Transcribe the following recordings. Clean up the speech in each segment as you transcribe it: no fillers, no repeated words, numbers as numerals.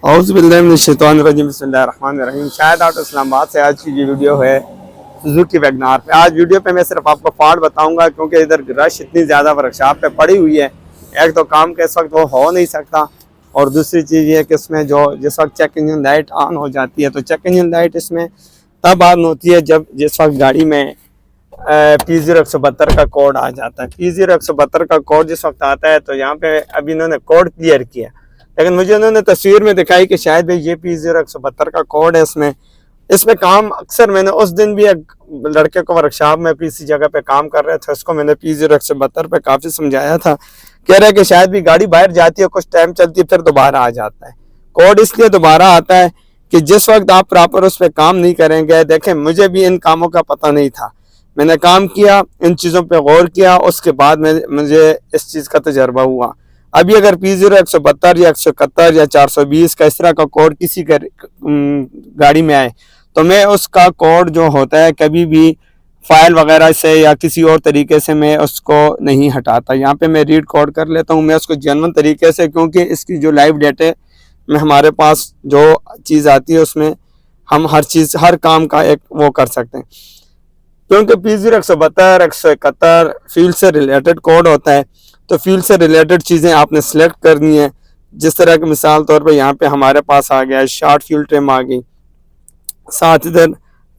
औज़ुबिल्लाहिमिनश्शैतानिर्रजीम बिस्मिल्लाहिर्रहमानिर्रहीम। शायद आउट इस्लामाबाद से आज की ये वीडियो है सुजुकी वैगनार पे। आज वीडियो पे मैं सिर्फ आपको फॉल्ट बताऊंगा क्योंकि इधर रश इतनी ज़्यादा वर्कशॉप पे पड़ी हुई है। एक तो काम के इस वक्त वो हो नहीं सकता और दूसरी चीज़ ये है कि इसमें जो जिस वक्त चेक इंजन लाइट ऑन हो जाती है तो चेक इंजन लाइट इसमें तब ऑन होती है जब जिस वक्त गाड़ी में P0172 का कोड आ जाता है। P0172 का कोड जिस वक्त आता है तो यहाँ पे अभी इन्होंने कोड क्लियर किया, लेकिन मुझे उन्होंने तस्वीर में दिखाई कि शायद भाई ये P0172 का कोड है। इसमें काम अक्सर मैंने उस दिन भी एक लड़के को वर्कशॉप में किसी जगह पे काम कर रहे थे, उसको मैंने P0172 पे काफ़ी समझाया था। कह रहा है कि शायद भी गाड़ी बाहर जाती है, कुछ टाइम चलती है, फिर दोबारा आ जाता है। कोड इसलिए दोबारा आता है कि जिस वक्त आप प्रॉपर उस पर काम नहीं करेंगे। देखें, मुझे भी इन कामों का पता नहीं था, मैंने काम किया, इन चीज़ों पे गौर किया, उसके बाद मुझे इस चीज़ का तजर्बा हुआ। अभी अगर P0172 या 171 या 420 का इस तरह का कोड किसी गाड़ी में आए तो मैं उसका कोड जो होता है कभी भी फाइल वगैरह से या किसी और तरीके से मैं उसको नहीं हटाता। यहाँ पे मैं रीड कोड कर लेता हूँ मैं उसको जेन्युइन तरीके से, क्योंकि इसकी जो लाइव डेटा में हमारे पास जो चीज़ आती है उसमें हम हर चीज़ हर काम का एक वो कर सकते हैं। क्योंकि P0172 171 फील्ड से रिलेटेड कोड होता है, तो फील्ड से रिलेटेड चीज़ें आपने सेलेक्ट करनी है। जिस तरह की मिसाल तौर पे यहाँ पे हमारे पास आ गया है शॉर्ट फ्यूल ट्रिम आ गई, साथ इधर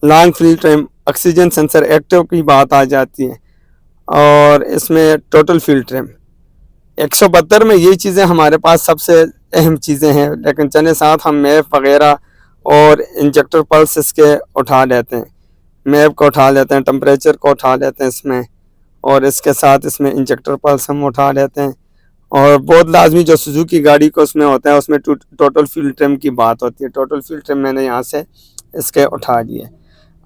long fuel trim, oxygen sensor active की बात आ जाती है, और इसमें टोटल फ्यूल ट्रिम 172 में ये चीज़ें हमारे पास सबसे अहम चीज़ें हैं। लेकिन चने साथ हम मैप वगैरह और इंजेक्टर पल्स इसके उठा लेते हैं, मैप को उठा लेते हैं, टेम्परेचर को उठा लेते हैं इसमें, और इसके साथ इसमें इंजेक्टर पल्स हम उठा लेते हैं। और बहुत लाजमी जो सुजुकी गाड़ी को उसमें होता है उसमें टोटल फ्यूल ट्रिम की बात होती है। टोटल फ्यूल ट्रिम मैंने यहाँ से इसके उठा लिए।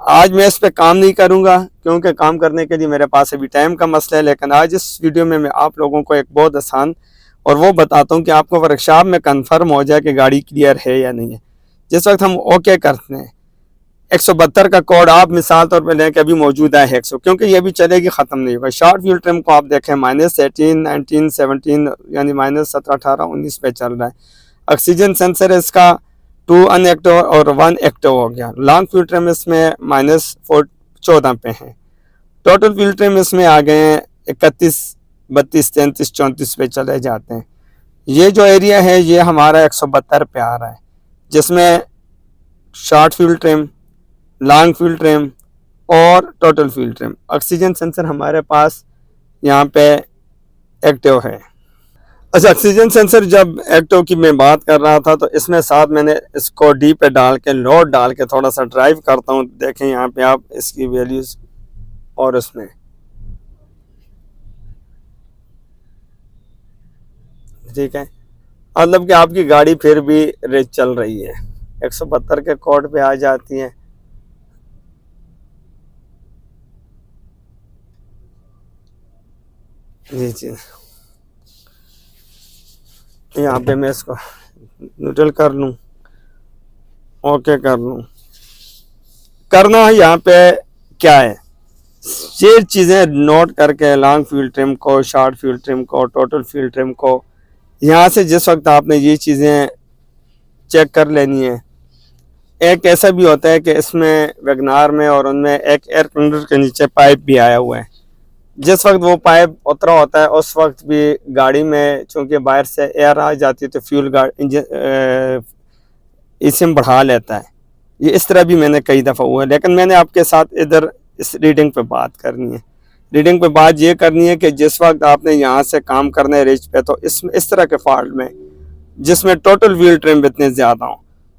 आज मैं इस पर काम नहीं करूँगा क्योंकि काम करने के लिए मेरे पास अभी टाइम का मसला है, लेकिन आज इस वीडियो में मैं आप लोगों को एक बहुत आसान और वो बताता हूँ कि आपको वर्कशॉप में कन्फर्म हो जाए कि गाड़ी क्लियर है या नहीं है। जिस वक्त हम ओके करते हैं 172 का कोड आप मिसाल तौर पे लें कि अभी मौजूदा है 100, क्योंकि ये भी चलेगी, ख़त्म नहीं होगा। शॉर्ट फ्यूल ट्रिम को आप देखें -18, 19, 17 यानी -17, 18, 19 पे चल रहा है। ऑक्सीजन सेंसर इसका 2 अनएक्टिव और 1 एक्टिव हो गया। लॉन्ग फ्यूल ट्रिम इसमें -14 पे हैं। टोटल फ्यूल ट्रिम इसमें आ गए हैं 31, 32, 33, 34 पे चले जाते हैं। ये जो एरिया है ये हमारा 172 पे आ रहा है, जिसमें short fuel trim, long fuel trim और total fuel trim. Oxygen sensor हमारे पास यहाँ पे एक्टिव है। अच्छा, ऑक्सीजन सेंसर जब एक्टिव की मैं बात कर रहा था तो इसमें साथ मैंने इसको डी पे डाल के लोड डाल के थोड़ा सा ड्राइव करता हूँ। देखें यहाँ पे आप इसकी वैल्यूज, और उसमें ठीक है, मतलब कि आपकी गाड़ी फिर भी रेस चल रही है, 172 के कोड पे आ जाती है। जी जी, यहाँ पे मैं इसको न्यूट्रल कर लूँ, ओके कर लूँ। करना है यहाँ पे क्या है, ये चीज़ें नोट करके लॉन्ग फ्यूल ट्रिम को, शॉर्ट फ्यूल ट्रिम को, टोटल फ्यूल ट्रिम को, यहाँ से जिस वक्त आपने ये चीज़ें चेक कर लेनी है। एक ऐसा भी होता है कि इसमें वैगनार में और उनमें एक एयर कंडीशनर के नीचे पाइप भी आया हुआ है। जिस वक्त वो पाइप उतरा होता है उस वक्त भी गाड़ी में चूँकि बाहर से एयर आ जाती है तो फ्यूल इसमें बढ़ा लेता है। ये इस तरह भी मैंने कई दफ़ा हुआ है, लेकिन मैंने आपके साथ इधर इस रीडिंग पे बात करनी है। रीडिंग पे बात ये करनी है कि जिस वक्त आपने यहाँ से काम करना है रिच पे, तो इस तरह के फॉल्ट में जिसमें टोटल व्हील ट्रिम इतने ज़्यादा हों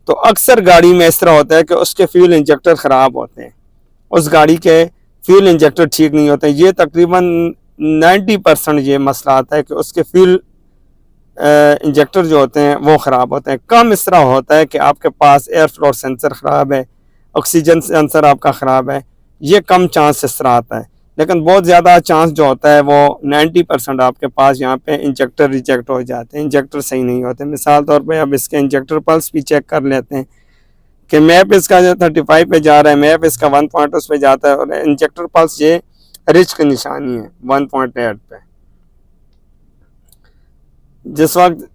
तो अक्सर गाड़ी में इस तरह होता है कि उसके फ्यूल इंजेक्टर ख़राब होते हैं, उस गाड़ी के फ्यूल इंजेक्टर ठीक नहीं होते हैं। ये तकरीबन 90% ये मसला आता है कि उसके फ्यूल इंजेक्टर जो होते हैं वो ख़राब होते हैं। कम इस तरह होता है कि आपके पास एयर फ्लो सेंसर ख़राब है, ऑक्सीजन सेंसर आपका ख़राब है, ये कम चांस इस तरह आता है। लेकिन बहुत ज़्यादा चांस जो होता है वो 90% आपके पास यहाँ पे इंजेक्टर रिजेक्ट हो जाते हैं, इंजेक्टर सही नहीं होते। मिसाल तौर पे अब इसके इंजेक्टर पल्स भी चेक कर लेते हैं कि मैप इसका जो 35 पे जा रहा है, मैप इसका 1 उस पे जाता है, और इंजेक्टर पल्स ये रिच की निशानी है 1.8 पे। जिस वक्त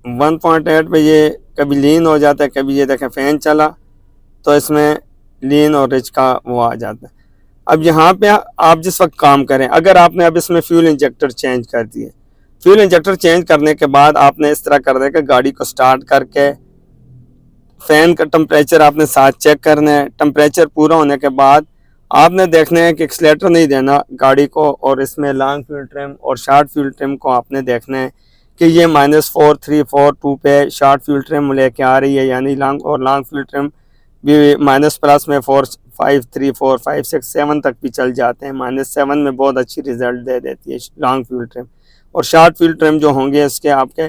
1.8 पे ये कभी लीन हो जाता है, कभी ये देखें फ़ैन चला तो इसमें लीन और रिच का वो आ जाता है। अब यहाँ पे आप जिस वक्त काम करें, अगर आपने अब इसमें फ्यूल इंजेक्टर चेंज कर दिए, फ्यूल इंजेक्टर चेंज करने के बाद आपने इस तरह कर दें कि गाड़ी को स्टार्ट करके फ़ैन का टेम्परेचर आपने साथ चेक करना है। टेम्परेचर पूरा होने के बाद आपने देखना है कि एक्सीलेटर नहीं देना गाड़ी को, और इसमें लॉन्ग फ्यूल ट्रिम और शॉर्ट फ्यूल ट्रिम को आपने देखना है कि ये -4342 पे शॉर्ट फ्यूल ट्रिम लेके आ रही है, यानी लॉन्ग फ्यूल ट्रिम भी माइनस प्लस में 4 5 3 4 5 6 7 तक भी चल जाते हैं। -7 में बहुत अच्छी रिजल्ट दे देती है लॉन्ग फ्यूल ट्रिम, और शॉर्ट फ्यूल ट्रिम जो होंगे इसके आपके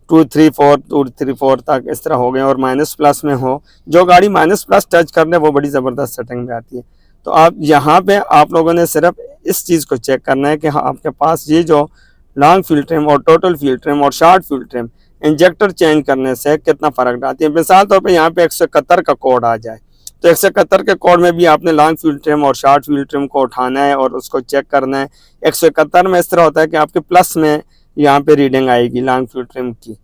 234 तक इस तरह हो गए, और माइनस प्लस में हो, जो गाड़ी माइनस प्लस टच कर ले वो बड़ी ज़बरदस्त सेटिंग में आती है। तो आप यहाँ पे आप लोगों ने सिर्फ इस चीज़ को चेक करना है कि हाँ आपके पास ये जो लॉन्ग फ्यूल ट्रिम और टोटल फ्यूल ट्रिम और short fuel trim injector change करने से कितना फ़र्क डालती है। मिसाल तौर पे यहाँ पे 171 का कोड आ जाए तो 171 के कोड में भी आपने लॉन्ग फ्यूल ट्रिम और शॉर्ट फ्यूल ट्रिम को उठाना है और उसको चेक करना है। 171 में इस तरह होता है कि आपके प्लस में यहाँ पे रीडिंग आएगी लॉन्ग फ्यूल ट्रिम की,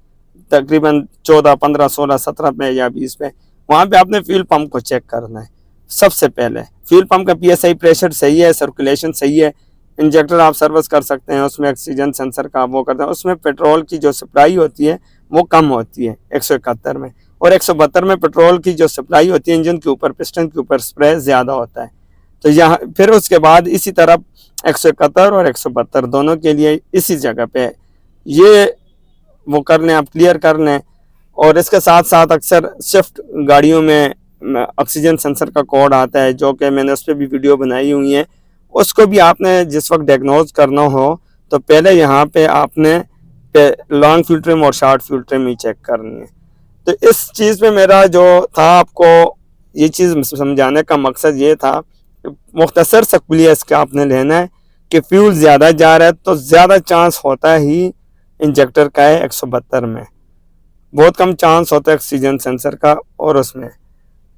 तकरीबन 14 15 16 17 पे या 20 पे। वहाँ पे आपने फ्यूल पंप को चेक करना है। सबसे पहले फ्यूल पंप का PSI प्रेशर सही है, सर्कुलेशन सही है। इंजेक्टर आप सर्विस कर सकते हैं, उसमें ऑक्सीजन सेंसर का वो करते हैं, उसमें पेट्रोल की जो सप्लाई होती है वो कम होती है 171 में, और 172 में पेट्रोल की जो सप्लाई होती है इंजन के ऊपर, पिस्टन के ऊपर स्प्रे ज़्यादा होता है। तो यहाँ फिर उसके बाद इसी तरह 171 और 172 दोनों के लिए इसी जगह पे ये वो कर लें, आप क्लियर कर लें। और इसके साथ साथ अक्सर स्विफ्ट गाड़ियों में ऑक्सीजन सेंसर का कोड आता है, जो कि मैंने उस पर भी वीडियो बनाई हुई है। उसको भी आपने जिस वक्त डायग्नोज करना हो तो पहले यहाँ पे आपने लॉन्ग फ्यूल ट्रिम और शॉर्ट फ्यूल ट्रिम ही चेक करनी है। तो इस चीज़ में मेरा जो था आपको ये चीज़ समझाने का मकसद ये था, मुख्तसर सा कुलिया इसका आपने लेना है कि फ्यूल ज़्यादा जा रहा है तो ज़्यादा चांस होता ही इंजेक्टर का है 172 में, बहुत कम चांस होता है ऑक्सीजन सेंसर का। और उसमें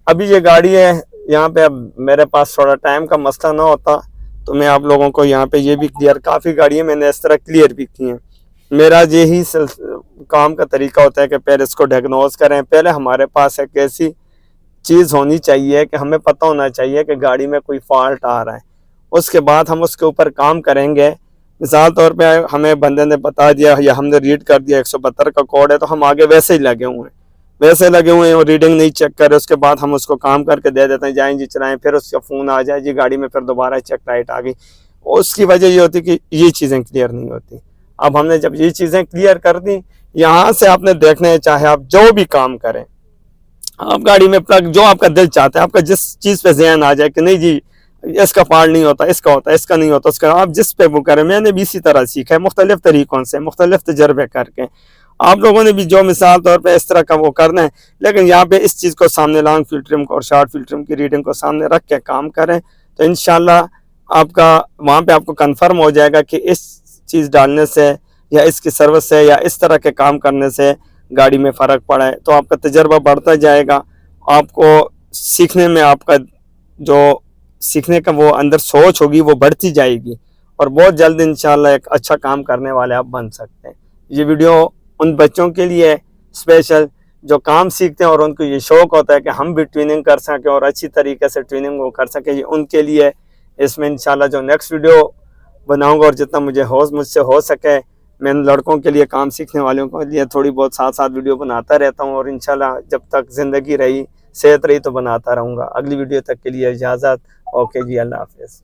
अभी ये गाड़ी है यहाँ पे, अब मेरे पास थोड़ा टाइम का मसला ना होता तो मैं आप लोगों को यहाँ पे ये भी क्लियर, काफ़ी गाड़ियाँ मैंने इस तरह क्लियर भी की हैं। मेरा यही काम का तरीका होता है कि पहले इसको डायग्नोज करें। पहले हमारे पास एक ऐसी चीज़ होनी चाहिए कि हमें पता होना चाहिए कि गाड़ी में कोई फॉल्ट आ रहा है, उसके बाद हम उसके ऊपर काम करेंगे। मिसाल तौर पे हमें बंदे ने बता दिया या हमने रीड कर दिया 172 का कोड है तो हम आगे वैसे ही लगे हुए हैं और रीडिंग नहीं चेक करे, उसके बाद हम उसको काम करके दे देते हैं, जाएं जी चलाएं, फिर उसका फ़ोन आ जाए जी गाड़ी में, फिर दोबारा चेक लाइट आ गई। उसकी वजह ये होती कि ये चीज़ें क्लियर नहीं होती। अब हमने जब ये चीज़ें क्लियर कर दी, यहाँ से आपने देखना है चाहे आप जो भी काम करें, आप गाड़ी में प्लग जो आपका दिल चाहता है, आपका जिस चीज़ पे ज़हन आ जाए कि नहीं जी इसका फॉल्ट नहीं होता, इसका होता है, इसका नहीं होता, उसका आप जिस पे वो करें। मैंने भी इसी तरह सीखा है, मुख्तलिफ तरीक़ों से, मुख्तलिफ तजर्बे करके। आप लोगों ने भी जो मिसाल तौर पे इस तरह का वो करना है, लेकिन यहाँ पे इस चीज़ को सामने लॉन्ग फ्यूल ट्रिम को और शॉर्ट फ्यूल ट्रिम की रीडिंग को सामने रख के काम करें तो इंशाल्लाह आपका वहाँ पे आपको कंफर्म हो जाएगा कि इस चीज़ डालने से या इसकी सर्विस से या इस तरह के काम करने से गाड़ी में फ़र्क पड़ा है। तो आपका तजर्बा बढ़ता जाएगा, आपको सीखने में आपका जो सीखने का वो अंदर सोच होगी वो बढ़ती जाएगी, और बहुत जल्द इंशाल्लाह एक अच्छा काम करने वाले आप बन सकते हैं। ये वीडियो उन बच्चों के लिए स्पेशल जो काम सीखते हैं और उनको ये शौक़ होता है कि हम भी ट्यूनिंग कर सकें और अच्छी तरीके से ट्यूनिंग वो कर सकें, ये उनके लिए। इसमें इंशाल्लाह जो नेक्स्ट वीडियो बनाऊंगा और जितना मुझसे हो सके, मैं लड़कों के लिए, काम सीखने वालों के लिए थोड़ी बहुत साथ साथ वीडियो बनाता रहता हूँ, और इंशाल्लाह जब तक ज़िंदगी रही, सेहत रही तो बनाता रहूँगा। अगली वीडियो तक के लिए इजाज़त। ओके जी, अल्लाह हाफ़िज़।